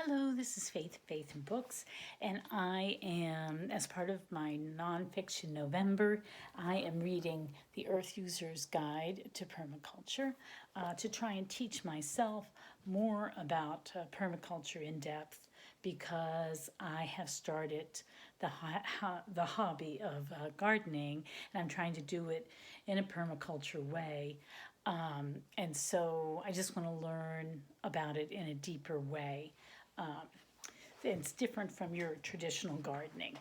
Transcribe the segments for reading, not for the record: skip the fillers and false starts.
Hello, this is Faith and Books, and I am, as part of my nonfiction November, I am reading The Earth User's Guide to Permaculture to try and teach myself more about permaculture in depth because I have started the hobby of gardening, and I'm trying to do it in a permaculture way. And so I just want to learn about it in a deeper way. Um, it's different from your traditional gardening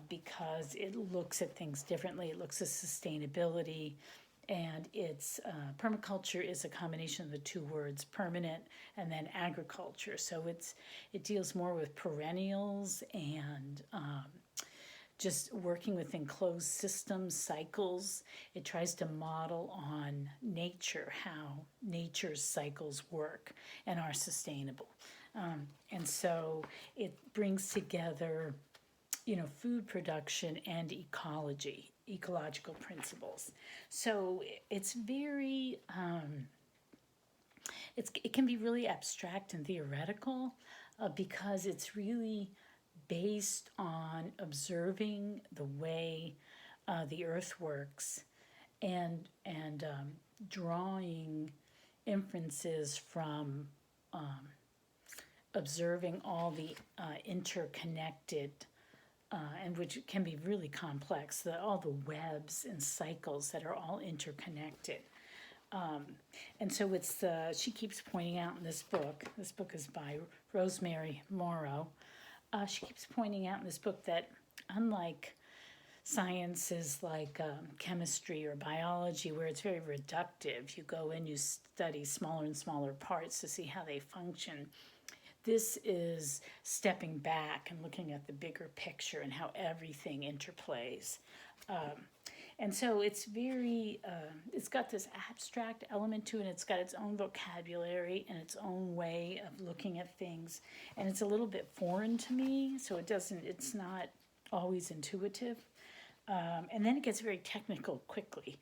because it looks at things differently. It looks at sustainability, and it's permaculture is a combination of the two words permanent and then agriculture. So it deals more with perennials and just working with enclosed systems, cycles. It tries to model on nature, how nature's cycles work and are sustainable. And so it brings together, food production and ecological principles. So it's very, it can be really abstract and theoretical because it's really based on observing the way the earth works and drawing inferences from observing all the interconnected and which can be really complex, all the webs and cycles that are all interconnected. And so she keeps pointing out in this book is by Rosemary Morrow. She keeps pointing out in this book that unlike sciences like chemistry or biology, where it's very reductive, you go in, you study smaller and smaller parts to see how they function. This is stepping back and looking at the bigger picture and how everything interplays. And so it's very, it's got this abstract element to it. It's got its own vocabulary and its own way of looking at things. And it's a little bit foreign to me, so it's not always intuitive. And then it gets very technical quickly.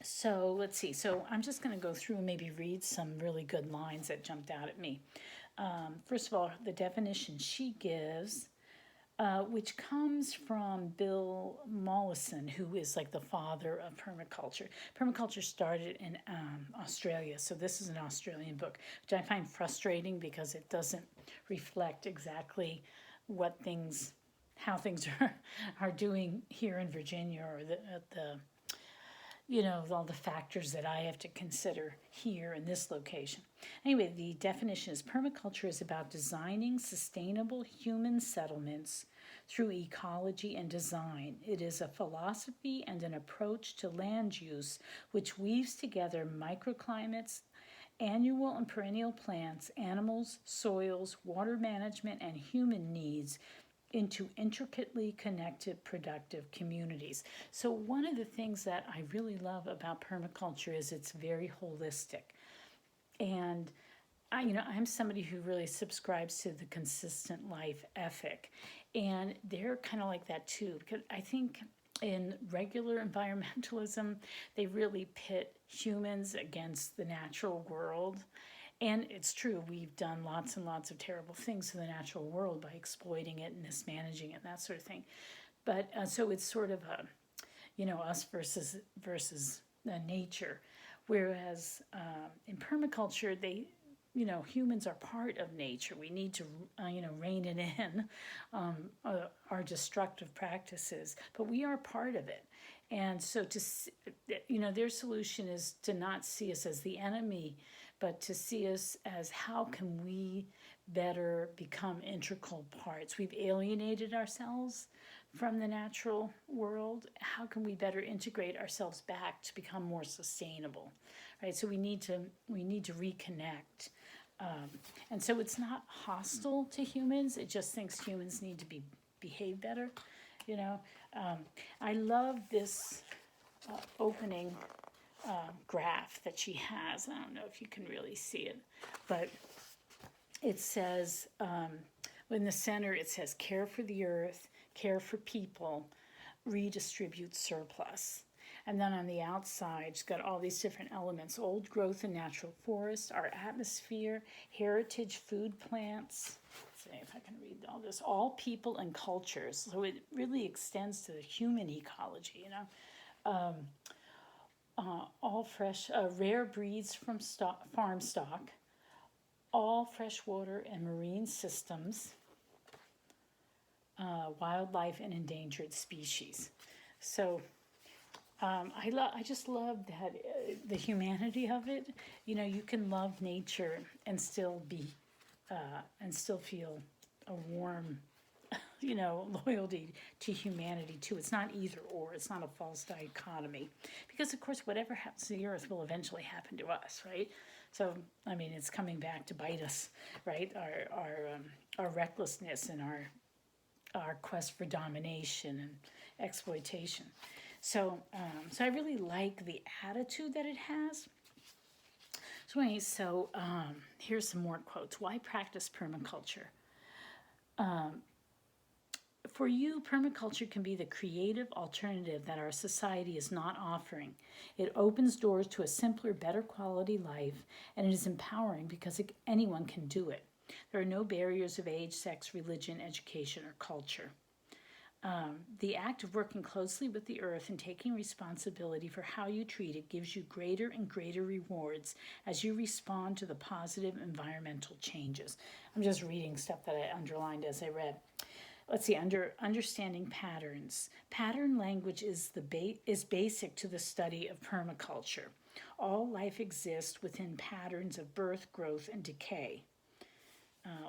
So let's see. So I'm just going to go through and maybe read some really good lines that jumped out at me. First of all, the definition she gives, which comes from Bill Mollison, who is like the father of permaculture. Permaculture started in Australia, so this is an Australian book, which I find frustrating because it doesn't reflect exactly how things are doing here in Virginia or all the factors that I have to consider here in this location. Anyway, the definition is permaculture is about designing sustainable human settlements through ecology and design. It is a philosophy and an approach to land use which weaves together microclimates, annual and perennial plants, animals, soils, water management, and human needs into intricately connected, productive communities. So one of the things that I really love about permaculture is it's very holistic. And I'm somebody who really subscribes to the consistent life ethic. And they're kind of like that too, because I think in regular environmentalism, they really pit humans against the natural world. And it's true, we've done lots and lots of terrible things to the natural world by exploiting it and mismanaging it and that sort of thing. But so it's sort of us versus nature. Whereas in permaculture, humans are part of nature. We need to, rein it in, our destructive practices, but we are part of it. And so their solution is to not see us as the enemy, but to see us as how can we better become integral parts. We've alienated ourselves from the natural world. How can we better integrate ourselves back to become more sustainable, right? So we need to reconnect. And so it's not hostile to humans. It just thinks humans need to behave better, I love this opening graph that she has. I don't know if you can really see it, but it says, in the center, it says care for the earth, care for people, redistribute surplus. And then on the outside, she's got all these different elements: old growth and natural forest, our atmosphere, heritage food plants. Let's see if I can read all this. All people and cultures. So it really extends to the human ecology, all fresh, rare breeds from farm stock, all freshwater and marine systems, wildlife and endangered species. So I just love that the humanity of it. You can love nature and still be and still feel a warm, loyalty to humanity too. It's not either or. It's not a false dichotomy, because of course whatever happens to the earth will eventually happen to us, right? So I mean, it's coming back to bite us, right? Our recklessness and our quest for domination and exploitation. So I really like the attitude that it has. So anyway, here's some more quotes. Why practice permaculture? For you, permaculture can be the creative alternative that our society is not offering. It opens doors to a simpler, better quality life, and it is empowering because anyone can do it. There are no barriers of age, sex, religion, education, or culture. The act of working closely with the earth and taking responsibility for how you treat it gives you greater and greater rewards as you respond to the positive environmental changes. I'm just reading stuff that I underlined as I read. Let's see, under understanding patterns. Pattern language is basic to the study of permaculture. All life exists within patterns of birth, growth, and decay.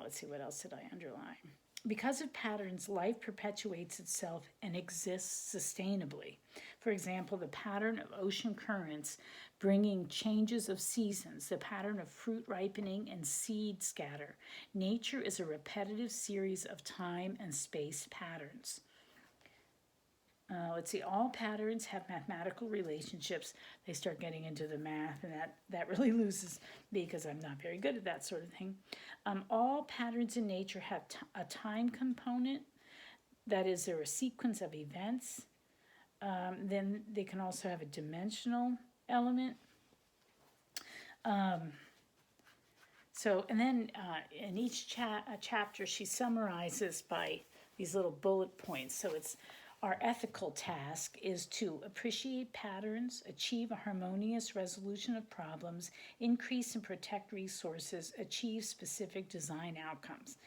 Let's see, what else did I underline? Because of patterns, life perpetuates itself and exists sustainably. For example, the pattern of ocean currents bringing changes of seasons, the pattern of fruit ripening and seed scatter. Nature is a repetitive series of time and space patterns. Let's see, all patterns have mathematical relationships. They start getting into the math, and that really loses me because I'm not very good at that sort of thing. All patterns in nature have a time component. That is, they're a sequence of events. Then they can also have a dimensional element. And then in each chapter, she summarizes by these little bullet points. So it's our ethical task is to appreciate patterns, achieve a harmonious resolution of problems, increase and protect resources, achieve specific design outcomes.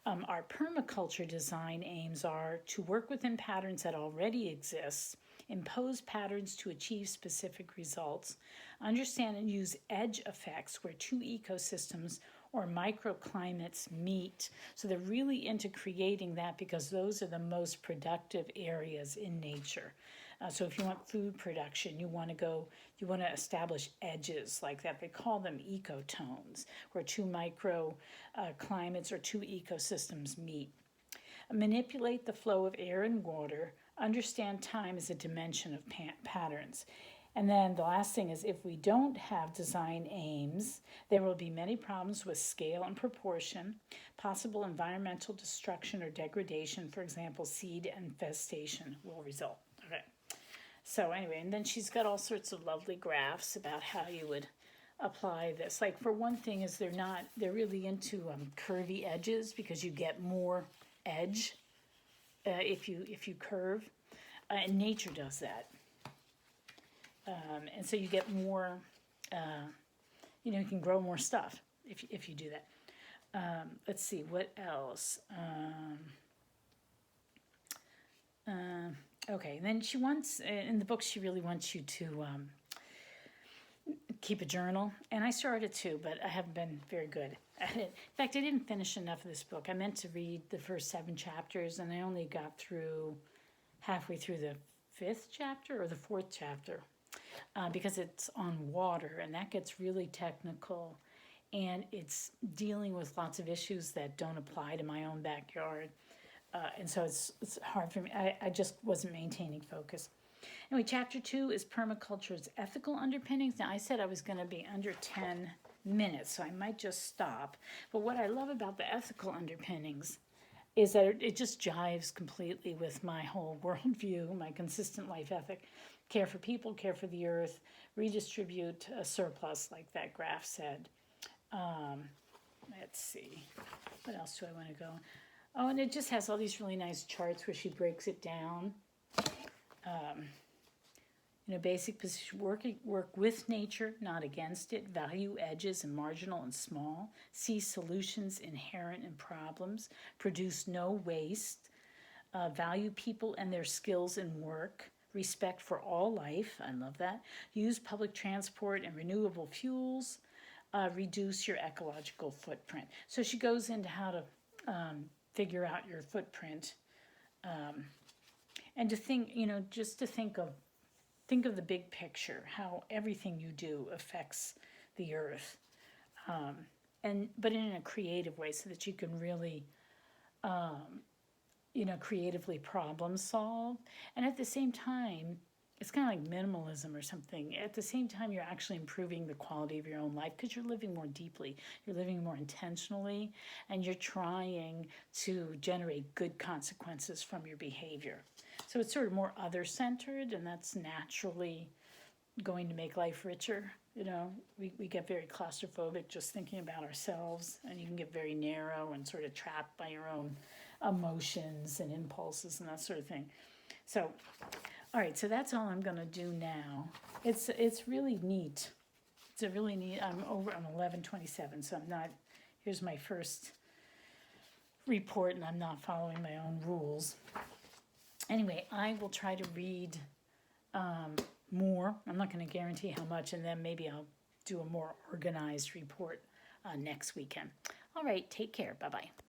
Our permaculture design aims are to work within patterns that already exist, impose patterns to achieve specific results, understand and use edge effects where two ecosystems or microclimates meet. So they're really into creating that because those are the most productive areas in nature. So if you want food production, you want to establish edges like that. They call them ecotones, where two microclimates or two ecosystems meet. Manipulate the flow of air and water. Understand time as a dimension of patterns. And then the last thing is, if we don't have design aims, there will be many problems with scale and proportion, possible environmental destruction or degradation. For example, seed infestation will result. Okay. So anyway, and then she's got all sorts of lovely graphs about how you would apply this. Like, for one thing is they're really into curvy edges because you get more edge if you curve. And nature does that. And so you get more, you can grow more stuff if you do that. Let's see, what else? Okay, and then she wants, in the book, she really wants you to keep a journal. And I started to, but I haven't been very good at it. In fact, I didn't finish enough of this book. I meant to read the first 7 chapters, and I only got halfway through the 5th chapter or the 4th chapter. Because it's on water, and that gets really technical, and it's dealing with lots of issues that don't apply to my own backyard, and so it's hard for me. I just wasn't maintaining focus. Anyway, chapter 2 is permaculture's ethical underpinnings. Now, I said I was going to be under 10 minutes, so I might just stop. But what I love about the ethical underpinnings is that it just jives completely with my whole worldview, my consistent life ethic. care for people, care for the earth, redistribute a surplus, like that graph said. Let's see, what else do I want to go? Oh, and it just has all these really nice charts where she breaks it down. Basic position, work with nature, not against it. Value edges and marginal and small. See solutions inherent in problems. Produce no waste. Value people and their skills and work. Respect for all life. I love that. Use public transport and renewable fuels. Reduce your ecological footprint. So she goes into how to figure out your footprint, and to think, just to think of the big picture, how everything you do affects the earth, but in a creative way, so that you can really, creatively problem solve. And at the same time, it's kind of like minimalism or something. At the same time, you're actually improving the quality of your own life, because you're living more deeply, you're living more intentionally, and you're trying to generate good consequences from your behavior. So it's sort of more other-centered, and that's naturally going to make life richer. We get very claustrophobic just thinking about ourselves, and you can get very narrow and sort of trapped by your own emotions and impulses and that sort of thing. So, all right, so that's all I'm going to do now. It's really neat. It's a really neat. I'm 11:27, so I'm not. Here's my first report, and I'm not following my own rules. Anyway, I will try to read more. I'm not going to guarantee how much, and then maybe I'll do a more organized report next weekend. All right, take care. Bye-bye.